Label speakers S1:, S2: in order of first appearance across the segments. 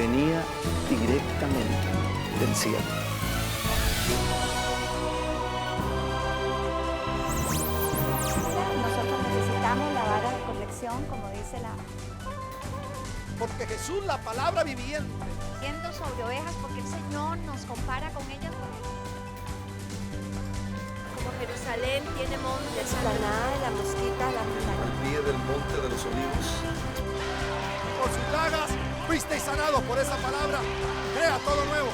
S1: venía directamente del cielo.
S2: Nosotros necesitamos la vara de corrección, como dice la...
S3: Porque Jesús, la palabra viviente,
S4: Yendo sobre ovejas, porque el Señor nos compara con ellas. Como Jerusalén tiene montes,
S2: Explanada de la mosquita, la montaña.
S5: Al pie del monte de los olivos.
S3: por sus llagas fuisteis sanados. Por esa palabra, crea todo nuevo.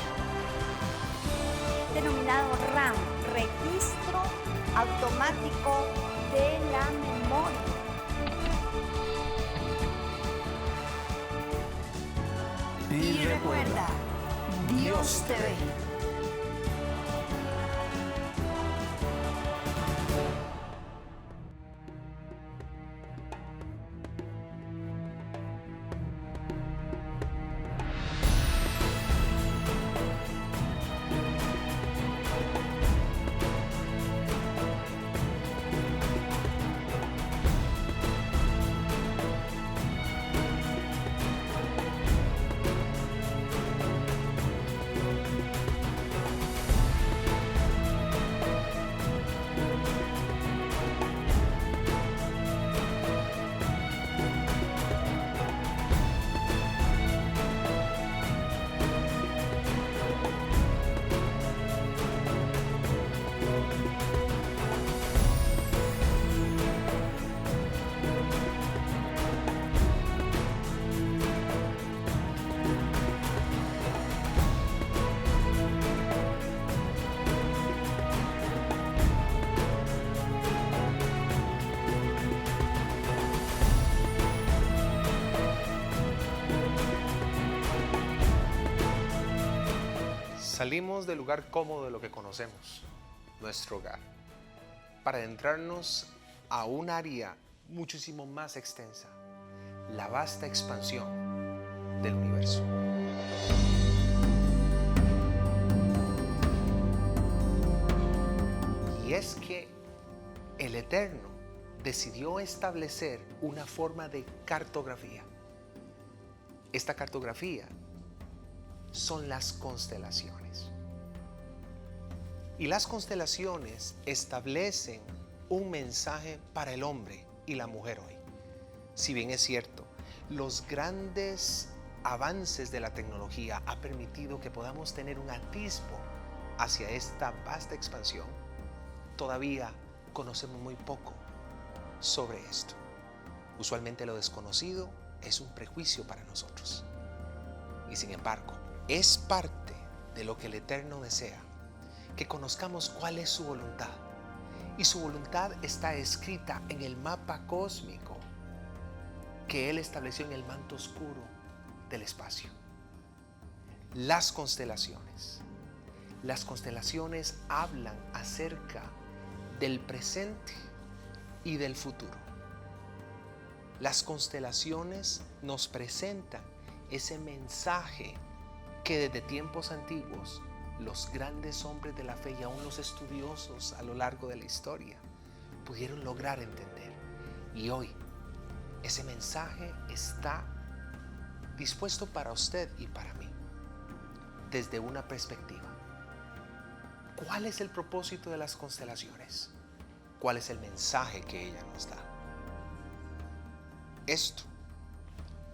S2: Denominado RAM, Registro Automático de la Memoria. Y recuerda, Dios te ve.
S6: Salimos del lugar cómodo de lo que conocemos, nuestro hogar, para adentrarnos a un área muchísimo más extensa, la vasta expansión del universo. Y es que el Eterno decidió establecer una forma de cartografía. Esta cartografía son las constelaciones. Y las constelaciones establecen un mensaje para el hombre y la mujer hoy. Si bien es cierto, los grandes avances de la tecnología han permitido que podamos tener un atisbo hacia esta vasta expansión, todavía conocemos muy poco sobre esto. Usualmente lo desconocido es un prejuicio para nosotros. Y sin embargo, es parte de lo que el Eterno desea, que conozcamos cuál es su voluntad. Y su voluntad está escrita en el mapa cósmico que Él estableció en el manto oscuro del espacio. Las constelaciones. Las constelaciones hablan acerca del presente y del futuro. Las constelaciones nos presentan ese mensaje que desde tiempos antiguos los grandes hombres de la fe y aún los estudiosos a lo largo de la historia pudieron lograr entender. Y hoy ese mensaje está dispuesto para usted y para mí desde una perspectiva. ¿Cuál es el propósito de las constelaciones? ¿Cuál es el mensaje que ella nos da? Esto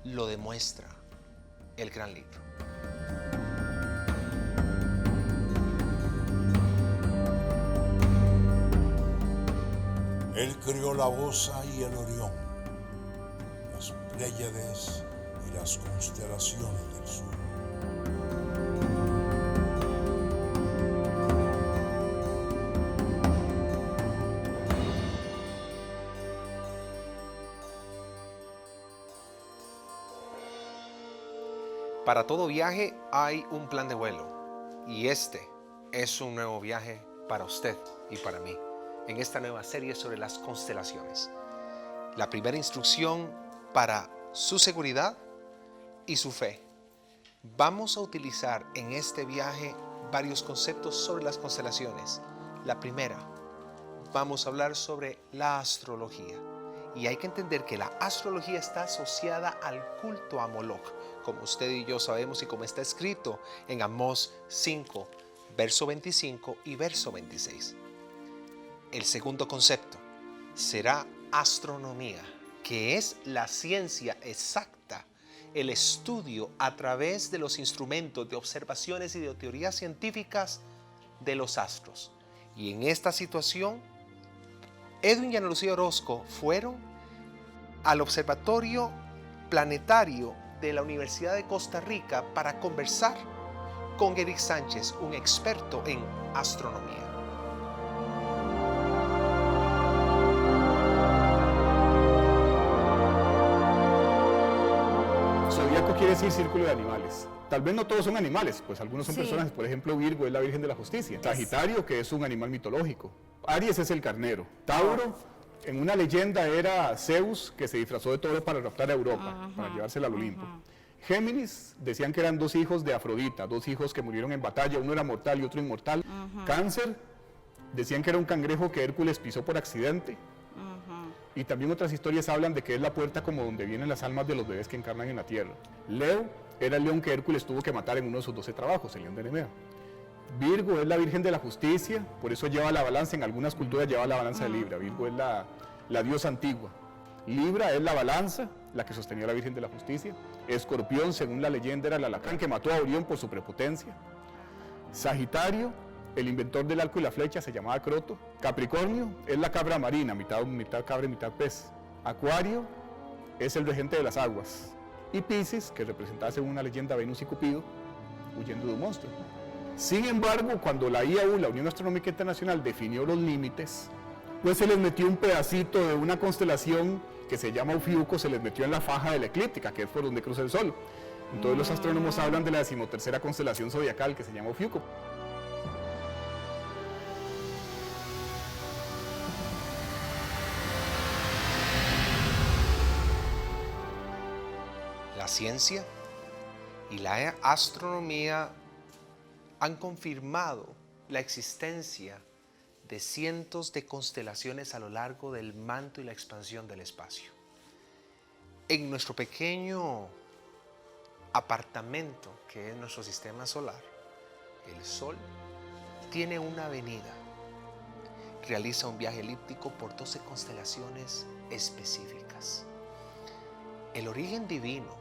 S6: lo demuestra el gran libro.
S7: Él creó la Osa y el Orión, las Pléyades y las constelaciones del sur.
S6: Para todo viaje hay un plan de vuelo y este es un nuevo viaje para usted y para mí en esta nueva serie sobre las constelaciones. La primera instrucción para su seguridad y su fe. Vamos a utilizar en este viaje varios conceptos sobre las constelaciones. La primera, vamos a hablar sobre la astrología Y hay que entender que la astrología está asociada al culto a Moloch, como usted y yo sabemos y como está escrito en Amós 5, verso 25 y verso 26. El segundo concepto será astronomía, que es la ciencia exacta, el estudio a través de los instrumentos de observaciones y de teorías científicas de los astros. Y en esta situación, Edwin y Ana Lucía Orozco fueron al Observatorio Planetario de la Universidad de Costa Rica para conversar con Eric Sánchez, un experto en astronomía.
S8: Zodíaco quiere decir círculo de animales. Tal vez no todos son animales, pues algunos son personas. Por ejemplo, Virgo es la Virgen de la Justicia. Sagitario, que es un animal mitológico. Aries es el carnero. Tauro, en una leyenda, era Zeus, que se disfrazó de toro para raptar a Europa, para llevársela al Olimpo. Géminis, decían que eran dos hijos de Afrodita, dos hijos que murieron en batalla, uno era mortal y otro inmortal. Cáncer, decían que era un cangrejo que Hércules pisó por accidente. Y también otras historias hablan de que es la puerta como donde vienen las almas de los bebés que encarnan en la tierra. Leo era el león que Hércules tuvo que matar en uno de sus 12 trabajos, el león de Nemea. Virgo es la Virgen de la Justicia, por eso lleva la balanza, en algunas culturas lleva la balanza de Libra. Virgo es la diosa antigua. Libra es la balanza, la que sostenía la Virgen de la Justicia. Escorpión, según la leyenda, era el alacrán que mató a Orión por su prepotencia. Sagitario, el inventor del arco y la flecha, se llamaba Croto. Capricornio es la cabra marina, mitad cabra y mitad pez. Acuario es el regente de las aguas. Y Piscis, que representaba según una leyenda a Venus y Cupido, huyendo de un monstruo. Sin embargo, cuando la IAU, la Unión Astronómica Internacional, definió los límites, pues se les metió un pedacito de una constelación que se llama Ofiuco, se les metió en la faja de la eclíptica, que es por donde cruza el Sol. Entonces los astrónomos hablan de la 13ª constelación zodiacal, que se llama Ofiuco.
S6: La ciencia y la astronomía han confirmado la existencia de cientos de constelaciones a lo largo del manto y la expansión del espacio. En nuestro pequeño apartamento, que es nuestro sistema solar, el Sol tiene una avenida. Realiza un viaje elíptico por 12 constelaciones específicas. El origen divino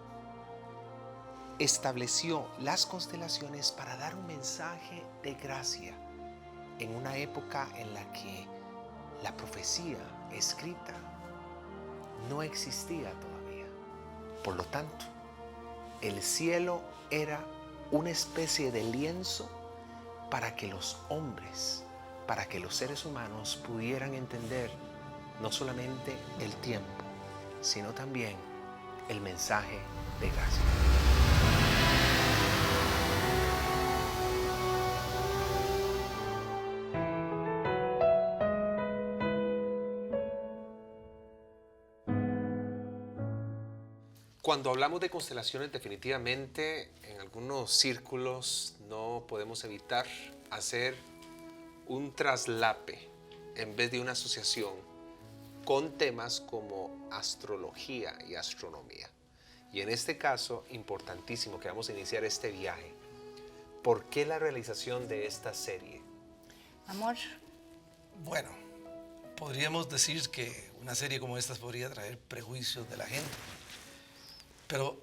S6: estableció las constelaciones para dar un mensaje de gracia en una época en la que la profecía escrita no existía todavía. Por lo tanto, el cielo era una especie de lienzo para que los hombres, para que los seres humanos pudieran entender no solamente el tiempo, sino también el mensaje de gracia. Cuando hablamos de constelaciones, definitivamente en algunos círculos no podemos evitar hacer un traslape en vez de una asociación con temas como astrología y astronomía. Y en este caso, importantísimo que vamos a iniciar este viaje. ¿Por qué la realización de esta serie?
S2: Amor,
S5: Bueno, podríamos decir que una serie como esta podría traer prejuicios de la gente, pero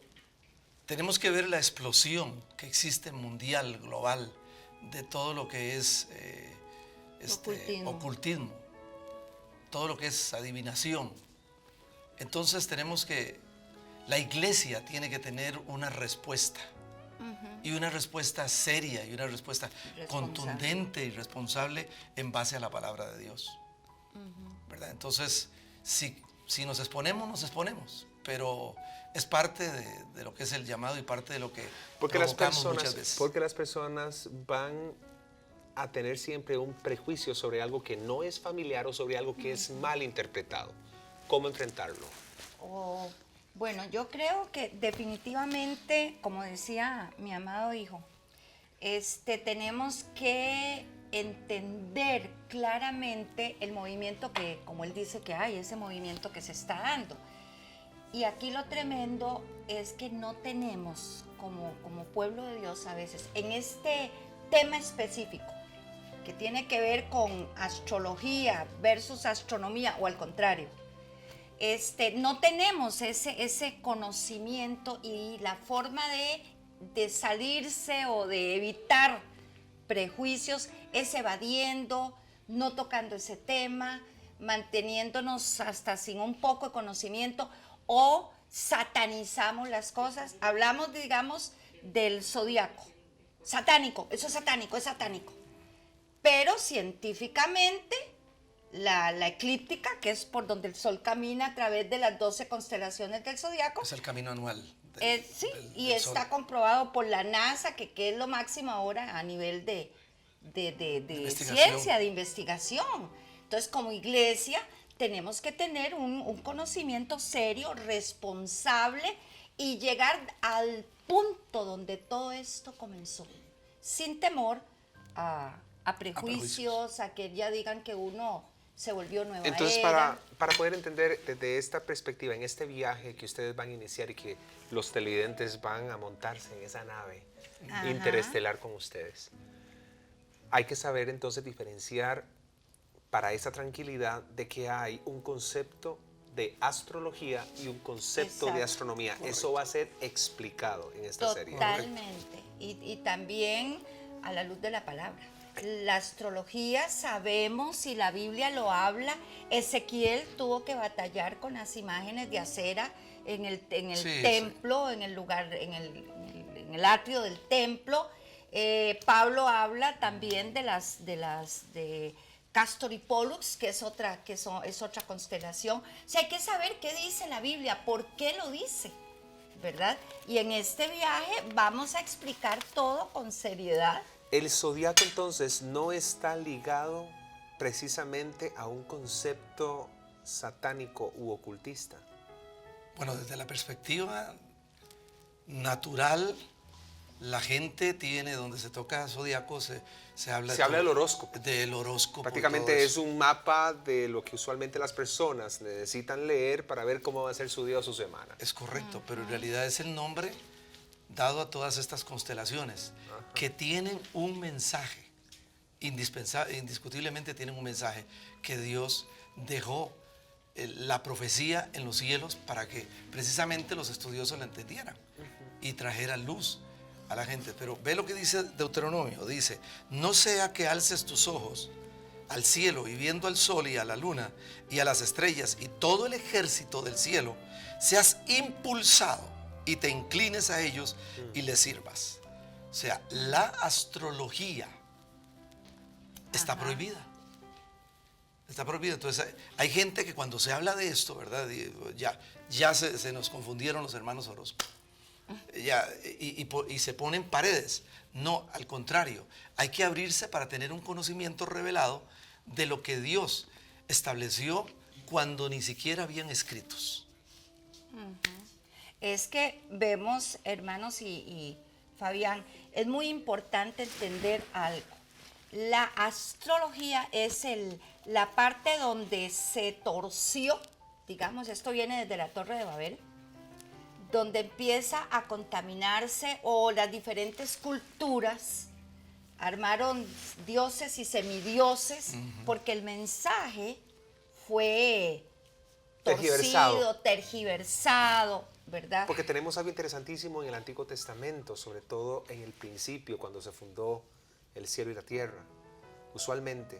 S5: tenemos que ver la explosión que existe mundial, global, de todo lo que es ocultismo, todo lo que es adivinación. Entonces la iglesia tiene que tener una respuesta, y una respuesta seria, y una respuesta contundente y responsable en base a la palabra de Dios. ¿Verdad? Entonces, si nos exponemos, pero es parte de lo que es el llamado y parte de lo que provocamos muchas veces.
S6: Porque las personas van a tener siempre un prejuicio sobre algo que no es familiar o sobre algo que es mal interpretado. ¿Cómo enfrentarlo?
S2: bueno, yo creo que definitivamente, como decía mi amado hijo, tenemos que
S9: entender claramente el movimiento que, como él dice que hay, ese movimiento que se está dando. Y aquí lo tremendo es que no tenemos, como pueblo de Dios a veces, en este tema específico, que tiene que ver con astrología versus astronomía, o al contrario, no tenemos ese conocimiento y la forma de salirse o de evitar prejuicios es evadiendo, no tocando ese tema, manteniéndonos hasta sin un poco de conocimiento, o satanizamos las cosas. Hablamos, digamos, del zodiaco. Satánico, eso es satánico, es satánico. Pero científicamente, la eclíptica, que es por donde el sol camina a través de las 12 constelaciones del zodiaco.
S5: Es el camino anual.
S9: Sí, y está comprobado por la NASA, que es lo máximo ahora a nivel de ciencia, de investigación. Entonces, como iglesia, tenemos que tener un conocimiento serio, responsable, y llegar al punto donde todo esto comenzó, sin temor a prejuicios, a que ya digan que uno se volvió nueva.
S6: Entonces,
S9: era.
S6: para poder entender desde esta perspectiva, en este viaje que ustedes van a iniciar y que los televidentes van a montarse en esa nave interestelar con ustedes, hay que saber entonces diferenciar para esa tranquilidad de que hay un concepto de astrología y un concepto de astronomía. Correcto. Eso va a ser explicado en esta serie.
S9: Totalmente. Y también a la luz de la palabra. La astrología, sabemos, y la Biblia lo habla, Ezequiel tuvo que batallar con las imágenes de acera en el templo, en el lugar, en el atrio del templo. Pablo habla también de Castor y Pollux, que es otra constelación. O sea, hay que saber qué dice la Biblia, por qué lo dice, ¿verdad? Y en este viaje vamos a explicar todo con seriedad.
S6: El zodiaco entonces no está ligado precisamente a un concepto satánico u ocultista.
S5: Bueno, desde la perspectiva natural, la gente tiene, donde se toca zodiaco, se habla
S6: del horóscopo.
S5: Del horóscopo.
S6: Prácticamente es un mapa de lo que usualmente las personas necesitan leer para ver cómo va a ser su día o su semana.
S5: Es correcto, pero en realidad es el nombre dado a todas estas constelaciones, que tienen un mensaje, indiscutiblemente tienen un mensaje, que Dios dejó la profecía en los cielos para que precisamente los estudiosos la entendieran y trajera luz a la gente. Pero ve lo que dice Deuteronomio, dice: no sea que alces tus ojos al cielo y viendo al sol y a la luna y a las estrellas y todo el ejército del cielo, seas impulsado y te inclines a ellos y les sirvas. O sea, la astrología está prohibida. Está prohibida. Entonces hay gente que cuando se habla de esto, ¿verdad? Ya se nos confundieron los hermanos Orozco. Y se ponen paredes. No, al contrario, hay que abrirse para tener un conocimiento revelado de lo que Dios estableció cuando ni siquiera habían escritos.
S9: Es que vemos, hermanos y Fabián, es muy importante entender algo. La astrología es la parte donde se torció, digamos, esto viene desde la Torre de Babel, donde empieza a contaminarse, o las diferentes culturas armaron dioses y semidioses, porque el mensaje fue torcido, tergiversado, ¿verdad?
S6: Porque tenemos algo interesantísimo en el Antiguo Testamento, sobre todo en el principio, cuando se fundó el cielo y la tierra. Usualmente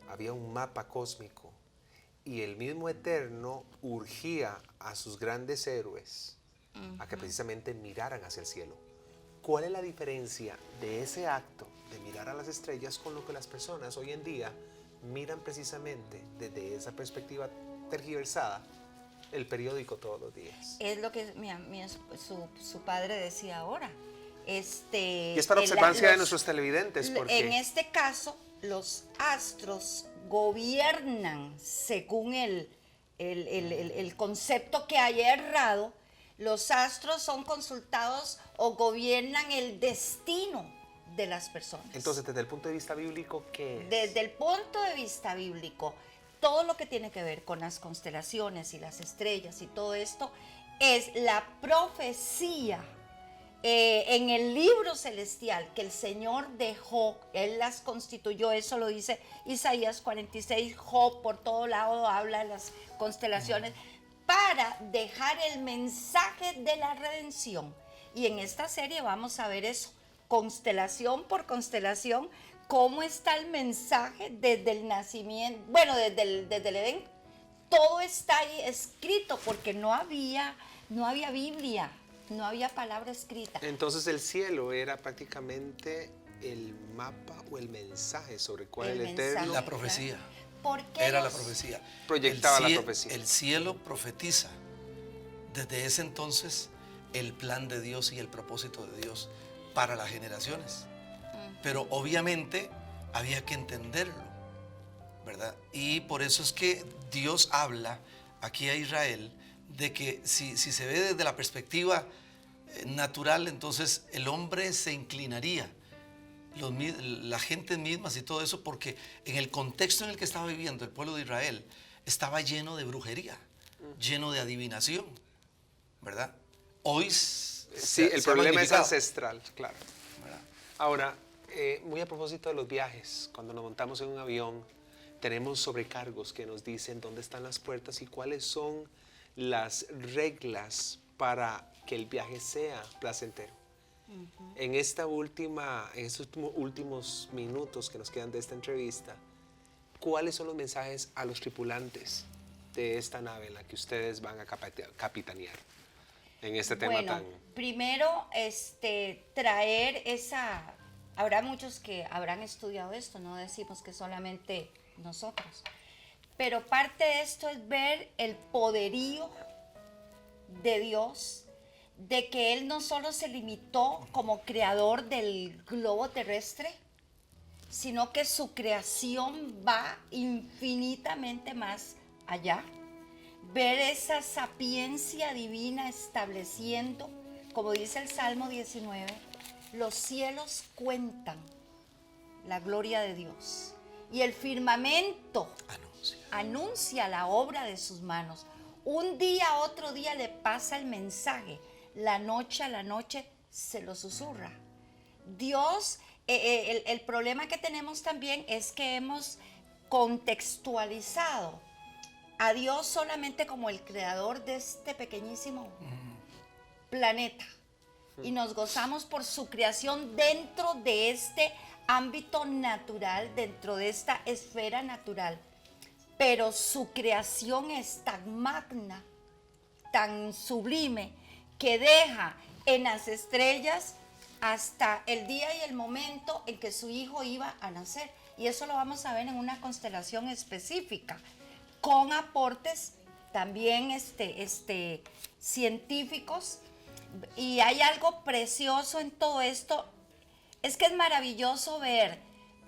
S6: había un mapa cósmico y el mismo Eterno urgía a sus grandes héroes a que precisamente miraran hacia el cielo. ¿Cuál es la diferencia de ese acto de mirar a las estrellas con lo que las personas hoy en día miran precisamente desde esa perspectiva tergiversada el periódico todos los días?
S9: Es lo que su padre decía ahora.
S6: Y es para observancia de nuestros televidentes. Porque
S9: en este caso, los astros gobiernan según el concepto que haya errado. Los astros son consultados o gobiernan el destino de las personas.
S6: Entonces, desde el punto de vista bíblico, ¿qué es?
S9: Desde el punto de vista bíblico, todo lo que tiene que ver con las constelaciones y las estrellas y todo esto es la profecía en el libro celestial que el Señor dejó. Él las constituyó, eso lo dice Isaías 46, Job por todo lado habla de las constelaciones, para dejar el mensaje de la redención. Y en esta serie vamos a ver eso, constelación por constelación, cómo está el mensaje desde el nacimiento, bueno, desde el Edén. Todo está ahí escrito porque no había Biblia, no había palabra escrita.
S6: Entonces el cielo era prácticamente el mapa o el mensaje sobre cuál el Eterno...
S5: La profecía.
S9: ¿Por qué
S5: Era la profecía.
S6: proyectaba la profecía?
S5: El cielo profetiza desde ese entonces el plan de Dios y el propósito de Dios para las generaciones. Pero obviamente había que entenderlo, ¿verdad? Y por eso es que Dios habla aquí a Israel de que si se ve desde la perspectiva natural, entonces el hombre se inclinaría, las gentes mismas y todo eso, porque en el contexto en el que estaba viviendo el pueblo de Israel estaba lleno de brujería, lleno de adivinación, ¿verdad? Hoy
S6: sí, el problema es ancestral, claro. ¿Verdad? Ahora, muy a propósito de los viajes, cuando nos montamos en un avión, tenemos sobrecargos que nos dicen dónde están las puertas y cuáles son las reglas para que el viaje sea placentero. En estos últimos minutos que nos quedan de esta entrevista, ¿cuáles son los mensajes a los tripulantes de esta nave en la que ustedes van a capitanear en este tema tan...
S9: Primero, traer esa... Habrá muchos que habrán estudiado esto, no decimos que solamente nosotros, pero parte de esto es ver el poderío de Dios, de que Él no solo se limitó como creador del globo terrestre, sino que su creación va infinitamente más allá. Ver esa sapiencia divina estableciendo, como dice el Salmo 19, los cielos cuentan la gloria de Dios y el firmamento anuncia la obra de sus manos. Un día a otro día le pasa el mensaje, la noche a la noche se lo susurra. Dios, el problema que tenemos también es que hemos contextualizado a Dios solamente como el creador de este pequeñísimo planeta. Y nos gozamos por su creación dentro de este ámbito natural, dentro de esta esfera natural. Pero su creación es tan magna, tan sublime, que deja en las estrellas hasta el día y el momento en que su hijo iba a nacer. Y eso lo vamos a ver en una constelación específica, con aportes también científicos. Y hay algo precioso en todo esto, es que es maravilloso ver,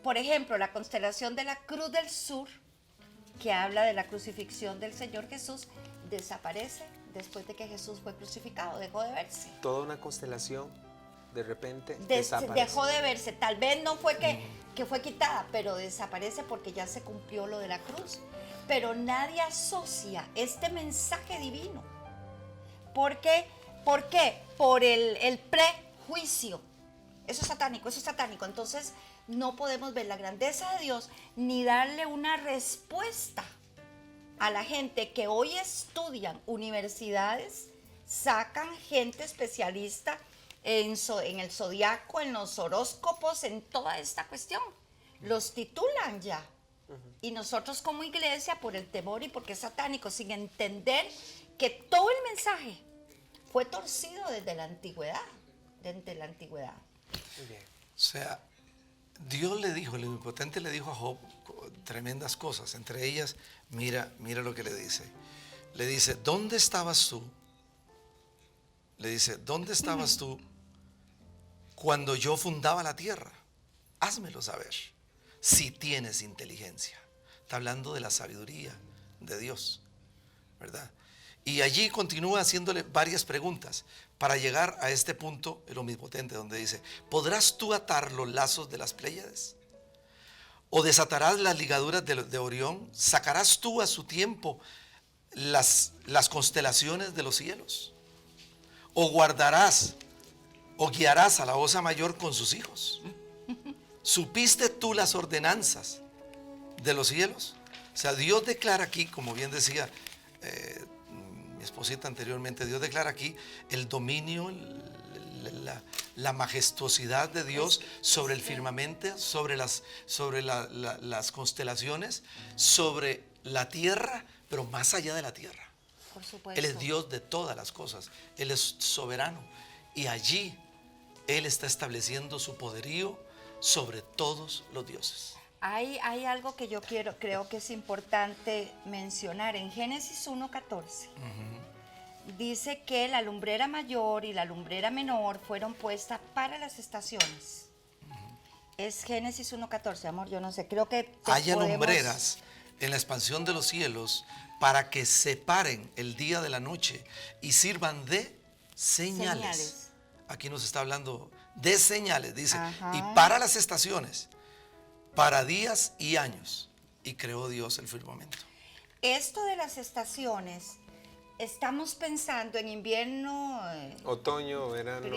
S9: por ejemplo, la constelación de la Cruz del Sur, que habla de la crucifixión del Señor Jesús, desaparece después de que Jesús fue crucificado, dejó de verse.
S6: Toda una constelación, de repente, desaparece.
S9: Dejó de verse, tal vez no fue que fue quitada, pero desaparece porque ya se cumplió lo de la cruz. Pero nadie asocia este mensaje divino. ¿Por qué? Por el prejuicio. Eso es satánico. Entonces no podemos ver la grandeza de Dios ni darle una respuesta a la gente que hoy estudian universidades, sacan gente especialista en el zodiaco, en los horóscopos, en toda esta cuestión. Los titulan ya. Y nosotros como iglesia, por el temor y porque es satánico, sin entender que todo el mensaje fue torcido desde la antigüedad.
S6: Muy bien.
S5: O sea, Dios le dijo, el Omnipotente le dijo a Job tremendas cosas, entre ellas, mira lo que le dice. Le dice, ¿dónde estabas tú? Le dice, ¿dónde estabas tú cuando yo fundaba la tierra? Házmelo saber, si tienes inteligencia. Está hablando de la sabiduría de Dios, ¿verdad? Y allí continúa haciéndole varias preguntas para llegar a este punto, el omnipotente, donde dice, ¿podrás tú atar los lazos de las Pléyades? ¿O desatarás las ligaduras de Orión? ¿Sacarás tú a su tiempo las constelaciones de los cielos? ¿O guardarás o guiarás a la Osa Mayor con sus hijos? ¿Supiste tú las ordenanzas de los cielos? O sea, Dios declara aquí, como bien decía mi esposita anteriormente, Dios declara aquí el dominio, la majestuosidad de Dios sobre el firmamento, sobre las constelaciones, sobre la tierra, pero más allá de la tierra.
S9: Por supuesto.
S5: Él es Dios de todas las cosas, Él es soberano, y allí Él está estableciendo su poderío sobre todos los dioses.
S9: Hay algo que yo creo que es importante mencionar. En Génesis 1:14 dice que la lumbrera mayor y la lumbrera menor fueron puestas para las estaciones. Es Génesis 1:14, amor, yo no sé, creo que
S5: haya lumbreras en la expansión de los cielos para que separen el día de la noche y sirvan de señales. Aquí nos está hablando de señales, dice, y para las estaciones, para días y años, y creó Dios el firmamento.
S9: Esto de las estaciones, estamos pensando en invierno,
S6: otoño, verano,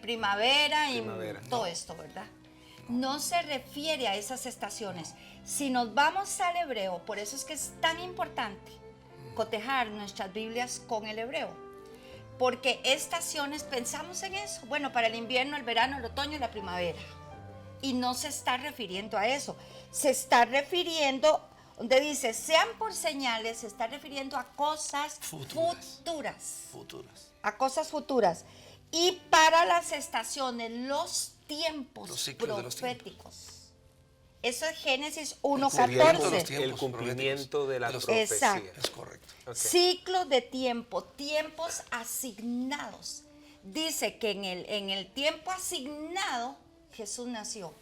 S9: primavera y todo
S5: no.
S9: esto, ¿verdad? No se refiere a esas estaciones. Si nos vamos al hebreo, por eso es que es tan importante cotejar nuestras Biblias con el hebreo. Porque estaciones, pensamos en eso. Bueno, para el invierno, el verano, el otoño y la primavera. Y no se está refiriendo a eso. Se está refiriendo, donde dice, sean por señales, se está refiriendo a cosas futuras. A cosas futuras. Y para las estaciones, los tiempos proféticos. Eso es Génesis 1:14.
S6: El cumplimiento de la profecía.
S9: Exacto.
S5: Es correcto.
S6: Okay.
S9: Ciclos de tiempo, tiempos asignados. Dice que en el tiempo asignado Jesús nació.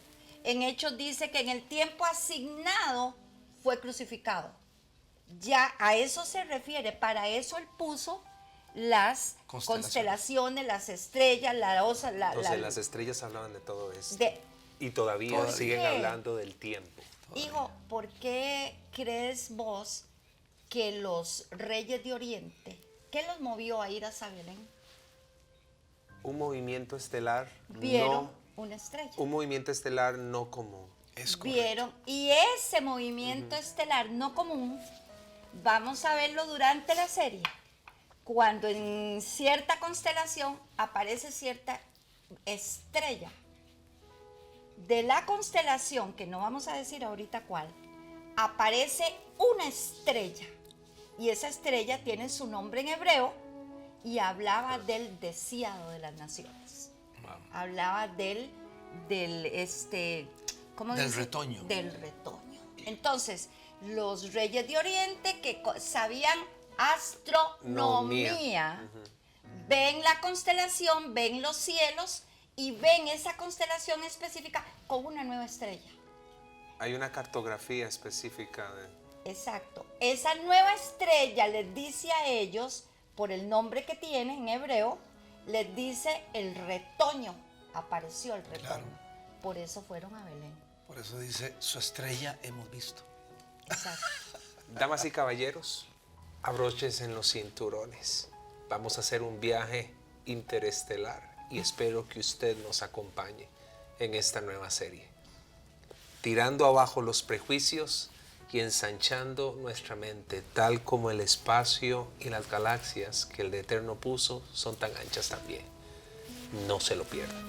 S9: En Hechos dice que en el tiempo asignado fue crucificado. Ya a eso se refiere. Para eso él puso las constelaciones, las estrellas,
S6: Entonces las estrellas hablaban de todo esto. Y todavía siguen hablando del tiempo.
S9: Hijo, ¿por qué crees vos que los reyes de Oriente, qué los movió a ir a Belén?
S6: Un movimiento estelar.
S9: Vieron una estrella.
S6: Un movimiento estelar no común.
S9: Vieron, y ese movimiento estelar no común, vamos a verlo durante la serie. Cuando en cierta constelación aparece cierta estrella. De la constelación, que no vamos a decir ahorita cuál, aparece una estrella. Y esa estrella tiene su nombre en hebreo y hablaba del deseado de las naciones. Hablaba del
S5: retoño.
S9: Del retoño. Entonces, los reyes de Oriente que sabían astronomía, ven la constelación, ven los cielos y ven esa constelación específica con una nueva estrella.
S6: Hay una cartografía específica de...
S9: Exacto. Esa nueva estrella les dice a ellos, por el nombre que tiene en hebreo, les dice el retoño. Apareció el retoño. Claro. Por eso fueron a Belén.
S5: Por eso dice, su estrella hemos visto.
S9: Exacto.
S6: Damas y caballeros, abróchense en los cinturones. Vamos a hacer un viaje interestelar y espero que usted nos acompañe en esta nueva serie. Tirando abajo los prejuicios y ensanchando nuestra mente, tal como el espacio y las galaxias que el Eterno puso son tan anchas también. No se lo pierdan.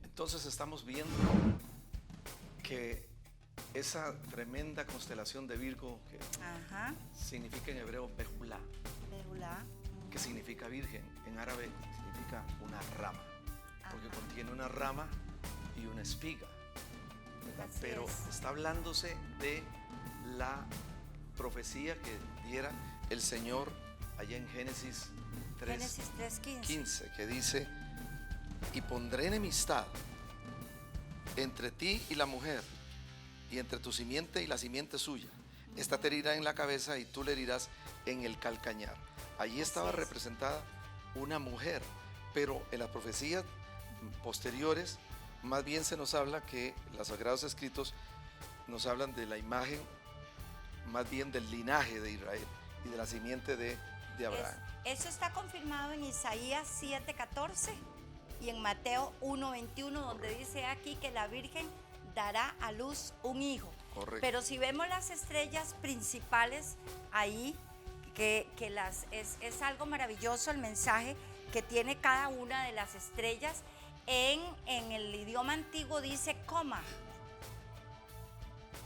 S5: Entonces estamos viendo que esa tremenda constelación de Virgo, que significa en hebreo Bejulá, que significa virgen, en árabe significa una rama, porque contiene una rama y una espiga, ¿verdad? Pero está hablándose de la profecía que diera el Señor allá en Génesis 3,
S9: Génesis 3:15.
S5: 15, que dice: y pondré enemistad entre ti y la mujer, y entre tu simiente y la simiente suya. Esta te herirá en la cabeza y tú le herirás en el calcañar. Allí estaba representada una mujer, pero en las profecías posteriores más bien se nos habla que los Sagrados Escritos nos hablan de la imagen, más bien del linaje de Israel y de la simiente de Abraham.
S9: Eso está confirmado en Isaías 7:14 y en Mateo 1:21, donde dice aquí que la Virgen dará a luz un hijo.
S5: Correcto.
S9: Pero si vemos las estrellas principales ahí, es algo maravilloso el mensaje que tiene cada una de las estrellas. En el idioma antiguo dice coma.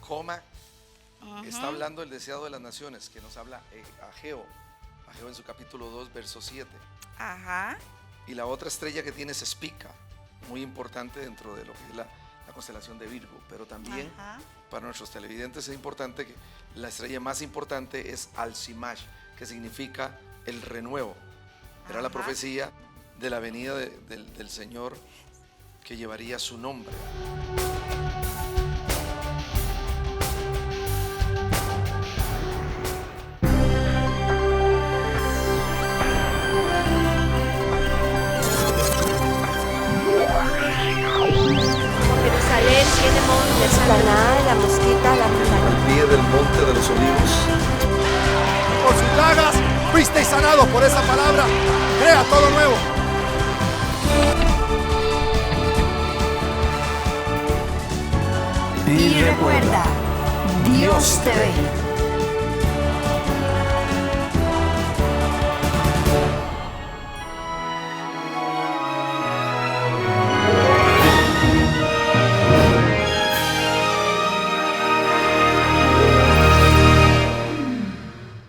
S5: Coma, está hablando el deseado de las naciones, que nos habla Ageo en su capítulo 2, verso 7.
S9: Ajá.
S5: Y la otra estrella que tiene es Espica, muy importante dentro de lo que es la constelación de Virgo, pero también para nuestros televidentes es importante que la estrella más importante es Alcimash, que significa el renuevo. Era la profecía de la venida del Señor que llevaría su nombre.
S2: Jerusalén tiene monte, explanada de la mosquita, la montaña.
S5: Al pie del monte de los olivos.
S3: Por sus llagas fuisteis sanados por esa palabra. Crea todo nuevo.
S2: Y recuerda, Dios te ve.